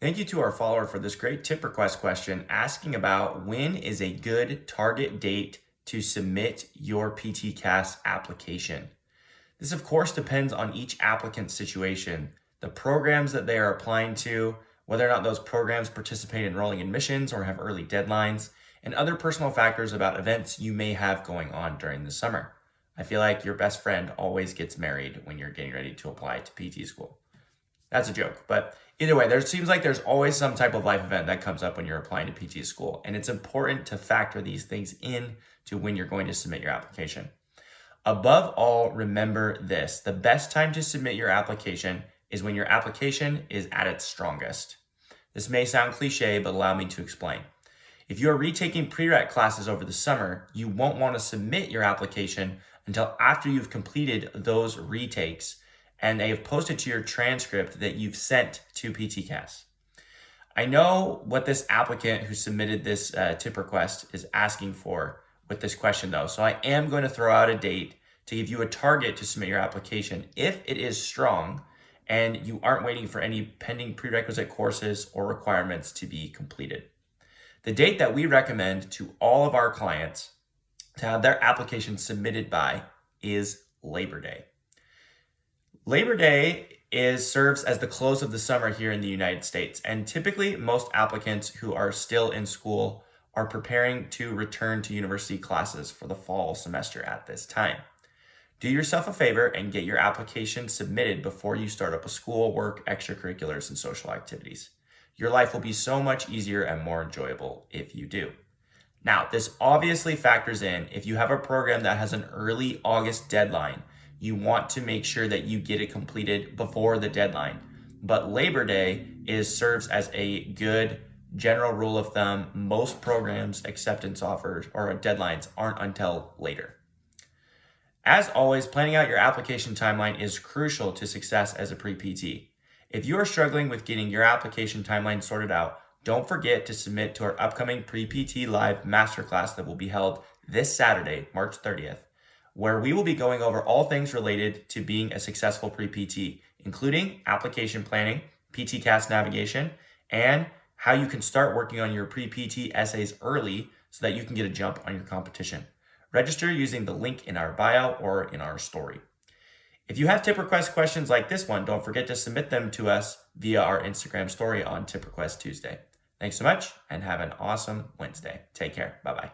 Thank you to our follower for this great tip request question asking about when is a good target date to submit your PTCAS application. This, of course, depends on each applicant's situation, the programs that they are applying to, whether or not those programs participate in rolling admissions or have early deadlines, and other personal factors about events you may have going on during the summer. I feel like your best friend always gets married when you're getting ready to apply to PT school. That's a joke, but either way, there seems like there's always some type of life event that comes up when you're applying to PT school, and it's important to factor these things in to when you're going to submit your application. Above all, remember this: the best time to submit your application is when your application is at its strongest. This may sound cliche, but allow me to explain. If you are retaking pre-req classes over the summer, you won't want to submit your application until after you've completed those retakes and they have posted to your transcript that you've sent to PTCAS. I know what this applicant who submitted this tip request is asking for with this question though, so I am going to throw out a date to give you a target to submit your application if it is strong and you aren't waiting for any pending prerequisite courses or requirements to be completed. The date that we recommend to all of our clients to have their application submitted by is Labor Day. Labor Day serves as the close of the summer here in the United States, and typically most applicants who are still in school are preparing to return to university classes for the fall semester at this time. Do yourself a favor and get your application submitted before you start up a school, work, extracurriculars, and social activities. Your life will be so much easier and more enjoyable if you do. Now, this obviously factors in if you have a program that has an early August deadline. You want to make sure that you get it completed before the deadline. But Labor Day serves as a good general rule of thumb. Most programs' acceptance offers or deadlines aren't until later. As always, planning out your application timeline is crucial to success as a pre-PT. If you are struggling with getting your application timeline sorted out, don't forget to submit to our upcoming Pre-PT Live Masterclass that will be held this Saturday, March 30th. Where we will be going over all things related to being a successful pre-PT, including application planning, PTCAS navigation, and how you can start working on your pre-PT essays early so that you can get a jump on your competition. Register using the link in our bio or in our story. If you have tip request questions like this one, don't forget to submit them to us via our Instagram story on Tip Request Tuesday. Thanks so much and have an awesome Wednesday. Take care. Bye-bye.